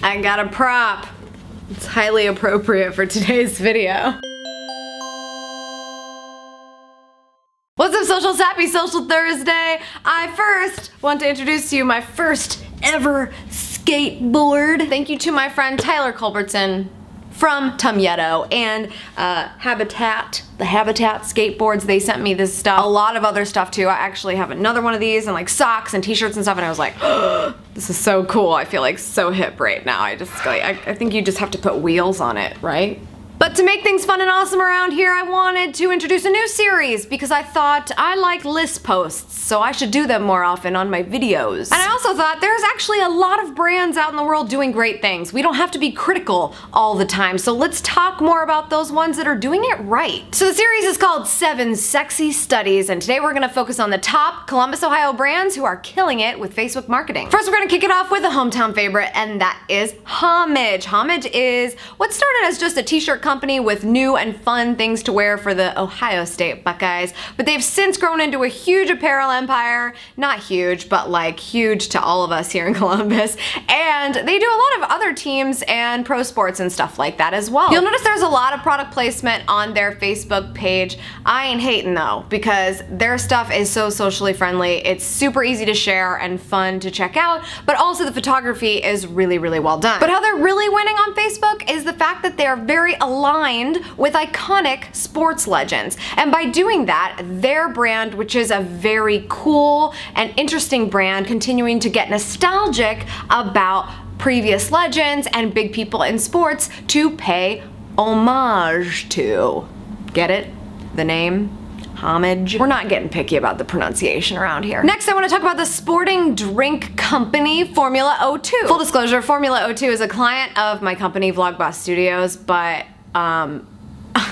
I got a prop. It's highly appropriate for today's video. What's up, socials? Happy Social Thursday! I first want to introduce to you my first ever skateboard. Thank you to my friend Tyler Culbertson from Tumyeto and Habitat, the Habitat skateboards. They sent me this stuff, a lot of other stuff too. I actually have another one of these and like socks and t-shirts and stuff, and I was like, oh, this is so cool. I feel like so hip right now. I think you just have to put wheels on it, right? But to make things fun and awesome around here, I wanted to introduce a new series because I thought I like list posts, so I should do them more often on my videos. And I also thought there's actually a lot of brands out in the world doing great things. We don't have to be critical all the time, so let's talk more about those ones that are doing it right. So the series is called 7 Sexy Studies, and today we're gonna focus on the top Columbus, Ohio brands who are killing it with Facebook marketing. First, we're gonna kick it off with a hometown favorite, and that is Hommage. Hommage is what started as just a t-shirt company with new and fun things to wear for the Ohio State Buckeyes, but they've since grown into a huge apparel empire. Not huge, but like huge to all of us here in Columbus. And they do a lot of other teams and pro sports and stuff like that as well. You'll notice there's a lot of product placement on their Facebook page. I ain't hating though, because their stuff is so socially friendly. It's super easy to share and fun to check out, but also the photography is really, really well done. But how they're really winning on Facebook is the fact that they are very aligned with iconic sports legends. And by doing that, their brand, which is a very cool and interesting brand, continuing to get nostalgic about previous legends and big people in sports to pay homage to. Get it? The name? Homage. We're not getting picky about the pronunciation around here. Next, I want to talk about the sporting drink company Formula 02. Full disclosure, Formula 02 is a client of my company, Vlogboss Studios, but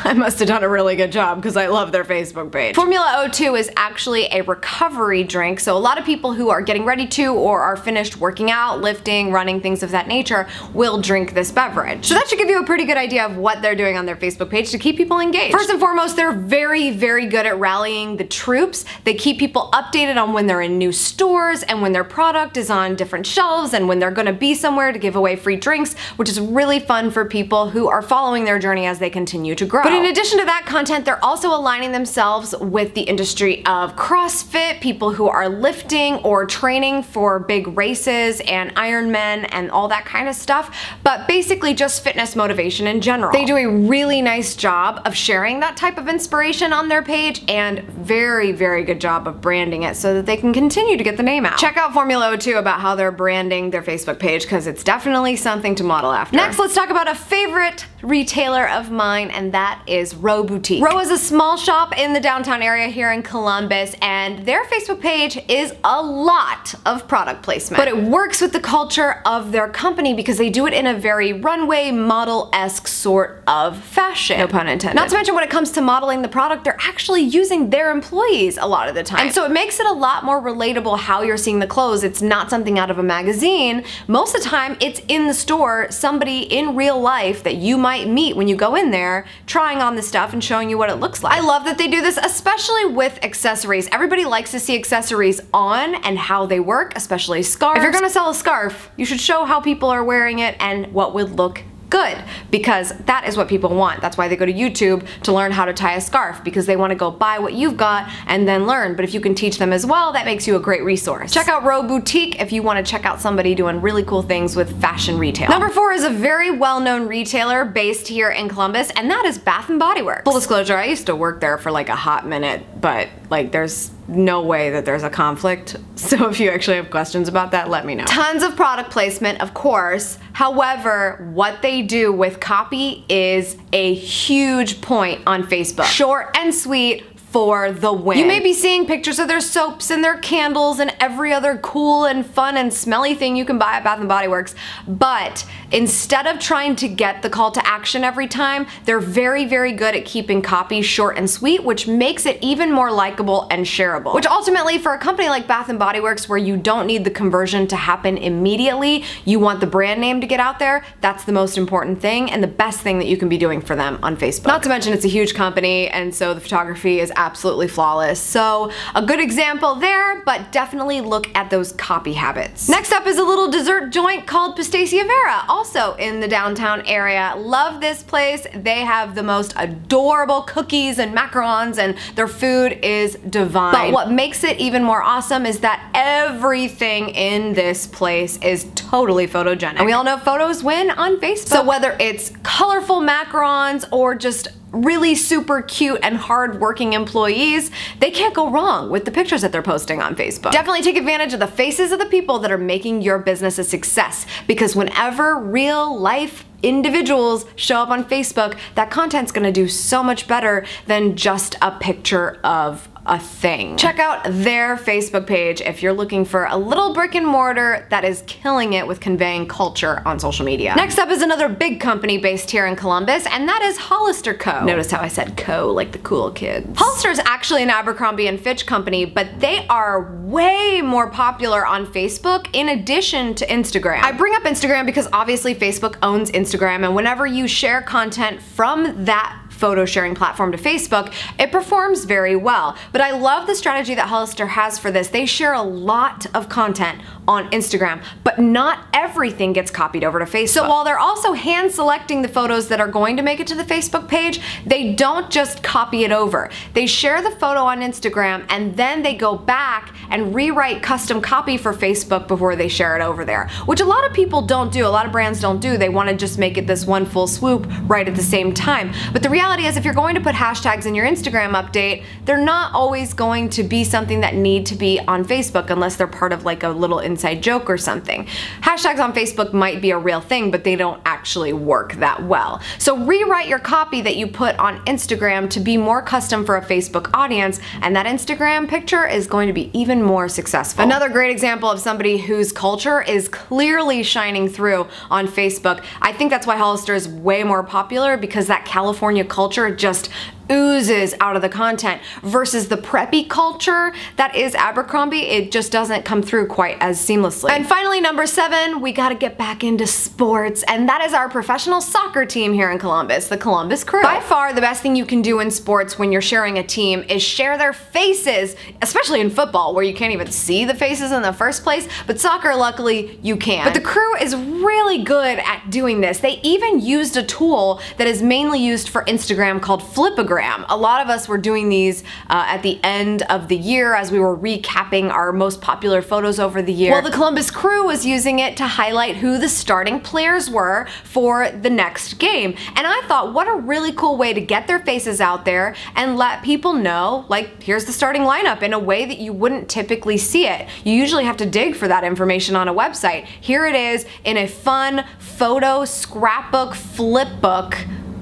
I must have done a really good job because I love their Facebook page. Formula 02 is actually a recovery drink, so a lot of people who are getting ready to or are finished working out, lifting, running, things of that nature will drink this beverage. So that should give you a pretty good idea of what they're doing on their Facebook page to keep people engaged. First and foremost, they're very, very good at rallying the troops. They keep people updated on when they're in new stores and when their product is on different shelves and when they're gonna be somewhere to give away free drinks, which is really fun for people who are following their journey as they continue to grow. But in addition to that content, they're also aligning themselves with the industry of CrossFit, people who are lifting or training for big races and Ironman and all that kind of stuff, but basically just fitness motivation in general. They do a really nice job of sharing that type of inspiration on their page and very, very good job of branding it so that they can continue to get the name out. Check out Formula 02 about how they're branding their Facebook page because it's definitely something to model after. Next, let's talk about a favorite retailer of mine, and that is Row Boutique. Row is a small shop in the downtown area here in Columbus, and their Facebook page is a lot of product placement. But it works with the culture of their company because they do it in a very runway model-esque sort of fashion. No pun intended. Not to mention when it comes to modeling the product, they're actually using their employees a lot of the time. And so it makes it a lot more relatable how you're seeing the clothes. It's not something out of a magazine. Most of the time, it's in the store, somebody in real life that you might meet when you go in there, trying on the stuff and showing you what it looks like. I love that they do this, especially with accessories. Everybody likes to see accessories on and how they work, especially scarves. If you're gonna sell a scarf, you should show how people are wearing it and what would look good, because that is what people want. That's why they go to YouTube to learn how to tie a scarf, because they want to go buy what you've got and then learn. But if you can teach them as well, that makes you a great resource. Check out Row Boutique if you want to check out somebody doing really cool things with fashion retail. Number 4 is a very well-known retailer based here in Columbus, and that is Bath & Body Works. Full disclosure, I used to work there for like a hot minute, but like there's no way that there's a conflict. So if you actually have questions about that, let me know. Tons of product placement, of course. However, what they do with copy is a huge point on Facebook. Short and sweet for the win. You may be seeing pictures of their soaps and their candles and every other cool and fun and smelly thing you can buy at Bath & Body Works, but instead of trying to get the call to action every time, they're very, very good at keeping copy short and sweet, which makes it even more likable and shareable. Which ultimately, for a company like Bath & Body Works, where you don't need the conversion to happen immediately, you want the brand name to get out there, that's the most important thing and the best thing that you can be doing for them on Facebook. Not to mention it's a huge company, and so the photography is absolutely flawless. So a good example there, but definitely look at those copy habits. Next up is a little dessert joint called Pistacia Vera, also in the downtown area. Love this place. They have the most adorable cookies and macarons, and their food is divine. But what makes it even more awesome is that everything in this place is totally photogenic. And we all know photos win on Facebook. So whether it's colorful macarons or just really super cute and hard-working employees, they can't go wrong with the pictures that they're posting on Facebook. Definitely take advantage of the faces of the people that are making your business a success, because whenever real life individuals show up on Facebook, that content's gonna do so much better than just a picture of a thing. Check out their Facebook page if you're looking for a little brick and mortar that is killing it with conveying culture on social media. Next up is another big company based here in Columbus, and that is Hollister Co. Notice how I said co like the cool kids. Hollister is actually an Abercrombie & Fitch company, but they are way more popular on Facebook in addition to Instagram. I bring up Instagram because obviously Facebook owns Instagram, and whenever you share content from that photo sharing platform to Facebook, it performs very well. But I love the strategy that Hollister has for this. They share a lot of content on Instagram, but not everything gets copied over to Facebook. So while they're also hand selecting the photos that are going to make it to the Facebook page, they don't just copy it over. They share the photo on Instagram and then they go back and rewrite custom copy for Facebook before they share it over there, which a lot of people don't do, a lot of brands don't do. They want to just make it this one full swoop right at the same time. But the reality is, if you're going to put hashtags in your Instagram update, they're not always going to be something that need to be on Facebook unless they're part of like a little inside joke or something. Hashtags on Facebook might be a real thing, but they don't actually work that well. So rewrite your copy that you put on Instagram to be more custom for a Facebook audience, and that Instagram picture is going to be even more successful. Another great example of somebody whose culture is clearly shining through on Facebook. I think that's why Hollister is way more popular, because that California culture just oozes out of the content, versus the preppy culture that is Abercrombie. It just doesn't come through quite as seamlessly. And finally, number 7, we gotta get back into sports, and that is our professional soccer team here in Columbus, the Columbus Crew. By far, the best thing you can do in sports when you're sharing a team is share their faces, especially in football where you can't even see the faces in the first place, but soccer, luckily, you can. But the Crew is really good at doing this. They even used a tool that is mainly used for Instagram called Flipagram. A lot of us were doing these at the end of the year as we were recapping our most popular photos over the year. Well, the Columbus Crew was using it to highlight who the starting players were for the next game. And I thought, what a really cool way to get their faces out there and let people know, like, here's the starting lineup in a way that you wouldn't typically see it. You usually have to dig for that information on a website. Here it is in a fun photo scrapbook flip book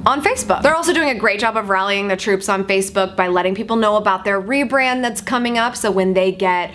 on Facebook. They're also doing a great job of rallying the troops on Facebook by letting people know about their rebrand that's coming up, so when they get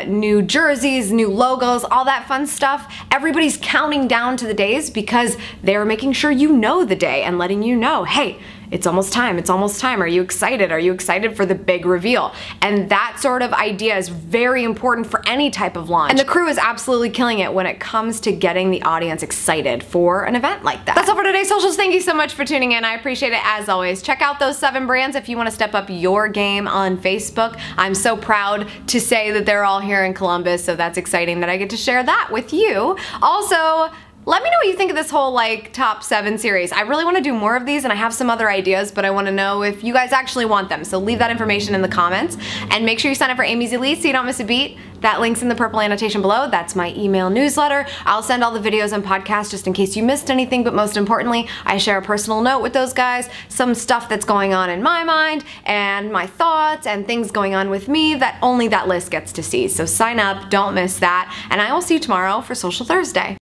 new jerseys, new logos, all that fun stuff, everybody's counting down to the days because they're making sure you know the day and letting you know, hey, it's almost time, it's almost time. Are you excited? Are you excited for the big reveal? And that sort of idea is very important for any type of launch. And the Crew is absolutely killing it when it comes to getting the audience excited for an event like that. That's all for today's socials. Thank you so much for tuning in. I appreciate it as always. Check out those 7 brands if you want to step up your game on Facebook. I'm so proud to say that they're all here in Columbus, so that's exciting that I get to share that with you. Also, let me know what you think of this whole like top 7 series. I really want to do more of these, and I have some other ideas, but I want to know if you guys actually want them. So leave that information in the comments, and make sure you sign up for Amy's Elite so you don't miss a beat. That link's in the purple annotation below. That's my email newsletter. I'll send all the videos and podcasts just in case you missed anything, but most importantly, I share a personal note with those guys, some stuff that's going on in my mind, and my thoughts, and things going on with me that only that list gets to see. So sign up, don't miss that, and I will see you tomorrow for Social Thursday.